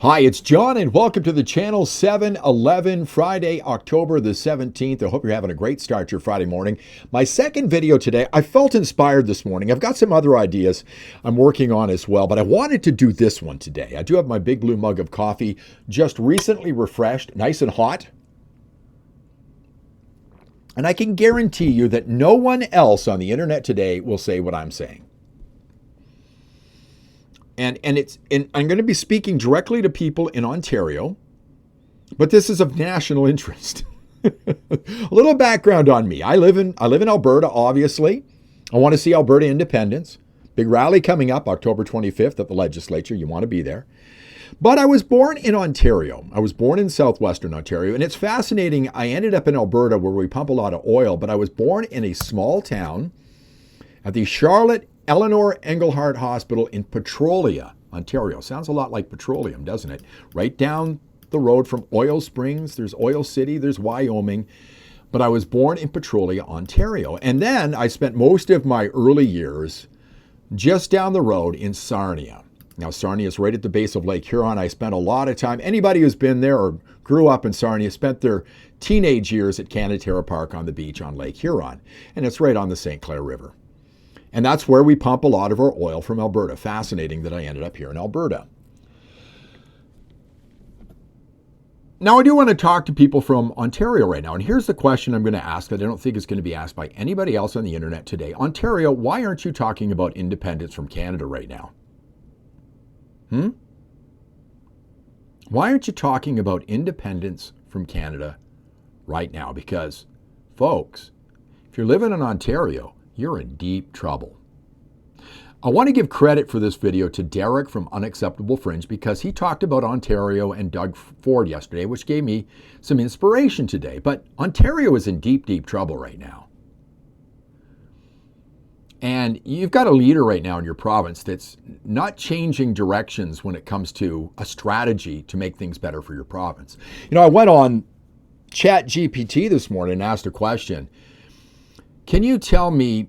Hi, it's John, and welcome to the channel. 7/11, Friday, October the 17th. I hope you're having a great start to your Friday morning. My second video today, I felt inspired this morning. I've got some other ideas I'm working on as well, but I wanted to do this one today. I do have my big blue mug of coffee, just recently refreshed, nice and hot. And I can guarantee you that no one else on the internet today will say what I'm saying. And I'm going to be speaking directly to people in Ontario, but this is of national interest. A little background on me. I live in Alberta, obviously. I want to see Alberta independence. Big rally coming up October 25th at the legislature. You want to be there. But I was born in Ontario. I was born in southwestern Ontario, and it's fascinating. I ended up in Alberta where we pump a lot of oil, but I was born in a small town at the Charlotte Eleanor Engelhart Hospital in Petrolia, Ontario. Sounds a lot like petroleum, doesn't it? Right down the road from Oil Springs. There's Oil City, there's Wyoming. But I was born in Petrolia, Ontario. And then I spent most of my early years just down the road in Sarnia. Now, Sarnia is right at the base of Lake Huron. I spent a lot of time. Anybody who's been there or grew up in Sarnia spent their teenage years at Canada Park on the beach on Lake Huron. And it's right on the St. Clair River. And that's where we pump a lot of our oil from Alberta. Fascinating that I ended up here in Alberta. Now, I do want to talk to people from Ontario right now. And here's the question I'm going to ask that I don't think is going to be asked by anybody else on the internet today. Ontario, why aren't you talking about independence from Canada right now? Why aren't you talking about independence from Canada right now? Because, folks, if you're living in Ontario, you're in deep trouble. I want to give credit for this video to Derek from Unacceptable Fringe because he talked about Ontario and Doug Ford yesterday, which gave me some inspiration today. But Ontario is in deep, deep trouble right now. And you've got a leader right now in your province that's not changing directions when it comes to a strategy to make things better for your province. You know, I went on ChatGPT this morning and asked a question. Can you tell me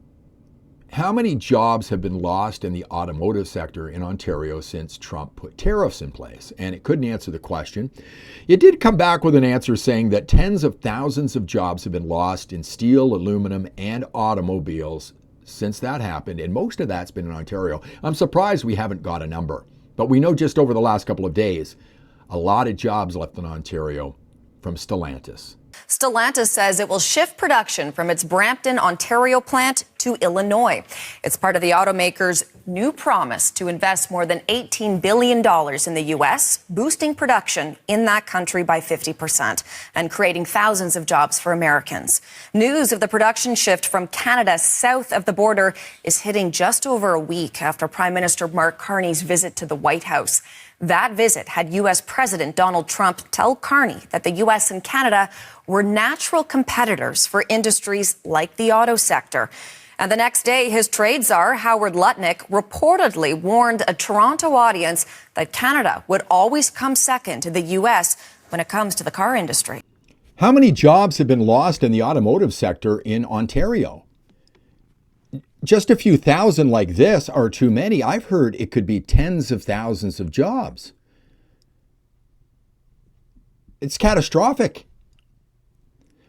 how many jobs have been lost in the automotive sector in Ontario since Trump put tariffs in place? And it couldn't answer the question. It did come back with an answer saying that tens of thousands of jobs have been lost in steel, aluminum, and automobiles since that happened, and most of that's been in Ontario. I'm surprised we haven't got a number, but we know just over the last couple of days, a lot of jobs left in Ontario from Stellantis. Stellantis says it will shift production from its Brampton, Ontario plant to Illinois. It's part of the automaker's new promise to invest more than $18 billion in the U.S., boosting production in that country by 50% and creating thousands of jobs for Americans. News of the production shift from Canada south of the border is hitting just over a week after Prime Minister Mark Carney's visit to the White House. That visit had U.S. President Donald Trump tell Carney that the U.S. and Canada were natural competitors for industries like the auto sector. And the next day, his trade czar, Howard Lutnick, reportedly warned a Toronto audience that Canada would always come second to the U.S. when it comes to the car industry. How many jobs have been lost in the automotive sector in Ontario? Just a few thousand like this are too many. I've heard it could be tens of thousands of jobs. It's catastrophic.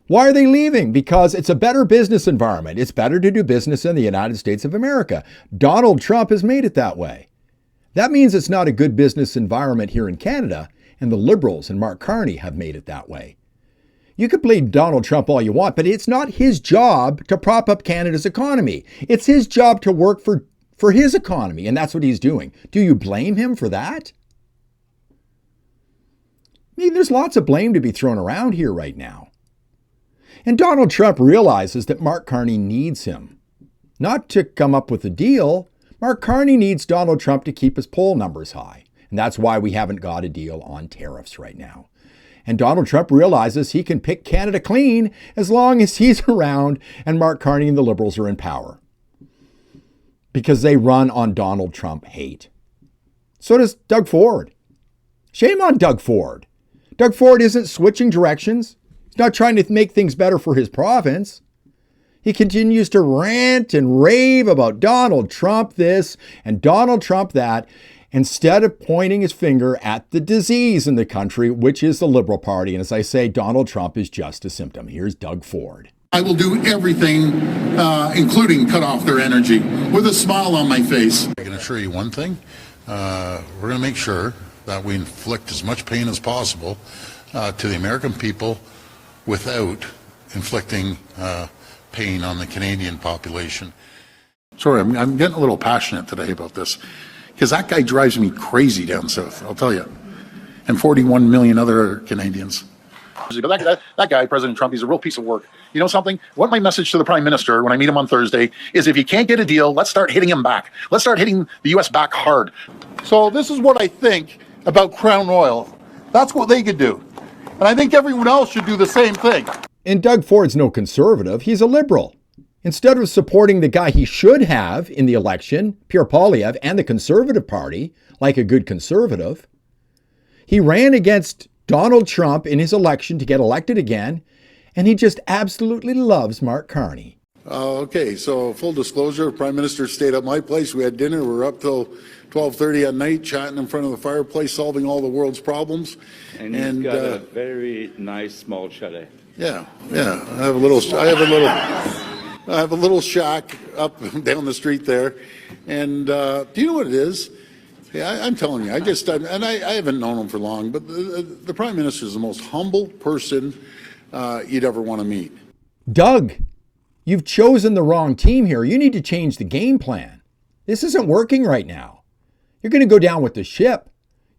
Why are they leaving? Because it's a better business environment. It's better to do business in the United States of America. Donald Trump has made it that way. That means it's not a good business environment here in Canada, and the Liberals and Mark Carney have made it that way. You could blame Donald Trump all you want, but it's not his job to prop up Canada's economy. It's his job to work for his economy, and that's what he's doing. Do you blame him for that? I mean, there's lots of blame to be thrown around here right now. And Donald Trump realizes that Mark Carney needs him. Not to come up with a deal. Mark Carney needs Donald Trump to keep his poll numbers high. And that's why we haven't got a deal on tariffs right now. And Donald Trump realizes he can pick Canada clean as long as he's around and Mark Carney and the Liberals are in power. Because they run on Donald Trump hate. So does Doug Ford. Shame on Doug Ford. Doug Ford isn't switching directions. He's not trying to make things better for his province. He continues to rant and rave about Donald Trump this and Donald Trump that. instead of pointing his finger at the disease in the country, which is the Liberal Party. And as I say, Donald Trump is just a symptom. Here's Doug Ford. I will do everything, including cut off their energy, with a smile on my face. I can assure you one thing. We're going to make sure that we inflict as much pain as possible to the American people without inflicting pain on the Canadian population. Sorry, I'm getting a little passionate today about this, because that guy drives me crazy down south, I'll tell you, and 41 million other Canadians. But that guy, President Trump, he's a real piece of work. You know something? What my message to the Prime Minister when I meet him on Thursday is, if you can't get a deal, let's start hitting him back. Let's start hitting the U.S. back hard. So this is what I think about Crown Royal. That's what they could do. And I think everyone else should do the same thing. And Doug Ford's no conservative. He's a Liberal. Instead of supporting the guy he should have in the election, Pierre Poilievre, and the Conservative Party, like a good conservative, he ran against Donald Trump in his election to get elected again, and he just absolutely loves Mark Carney. Okay, so full disclosure, Prime Minister stayed at my place. We had dinner. We were up till 12:30 at night, chatting in front of the fireplace, solving all the world's problems. And he's got a very nice small chalet. Yeah. I have a little shack up and down the street there. And do you know what it is? Yeah, I'm telling you, I haven't known him for long, but the Prime Minister is the most humble person you'd ever want to meet. Doug, you've chosen the wrong team here. You need to change the game plan. This isn't working right now. You're going to go down with the ship.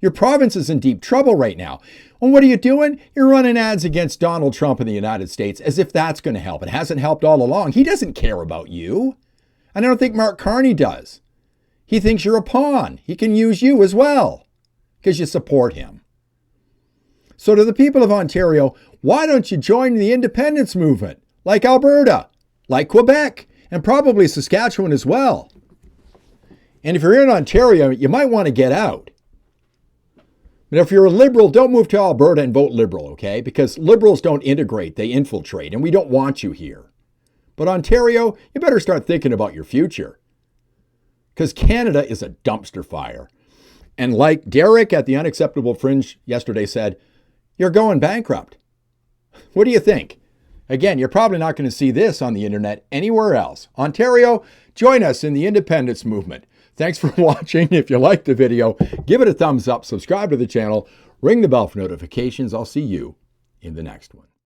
Your province is in deep trouble right now. And what are you doing? You're running ads against Donald Trump in the United States as if that's going to help. It hasn't helped all along. He doesn't care about you. And I don't think Mark Carney does. He thinks you're a pawn. He can use you as well because you support him. So to the people of Ontario, why don't you join the independence movement like Alberta, like Quebec, and probably Saskatchewan as well? And if you're in Ontario, you might want to get out. But if you're a Liberal, don't move to Alberta and vote Liberal, okay? Because Liberals don't integrate, they infiltrate, and we don't want you here. But Ontario, you better start thinking about your future. Because Canada is a dumpster fire. And like Derek at the Unacceptable Fringe yesterday said, you're going bankrupt. What do you think? Again, you're probably not going to see this on the internet anywhere else. Ontario, join us in the independence movement. Thanks for watching. If you liked the video, give it a thumbs up, subscribe to the channel, ring the bell for notifications. I'll see you in the next one.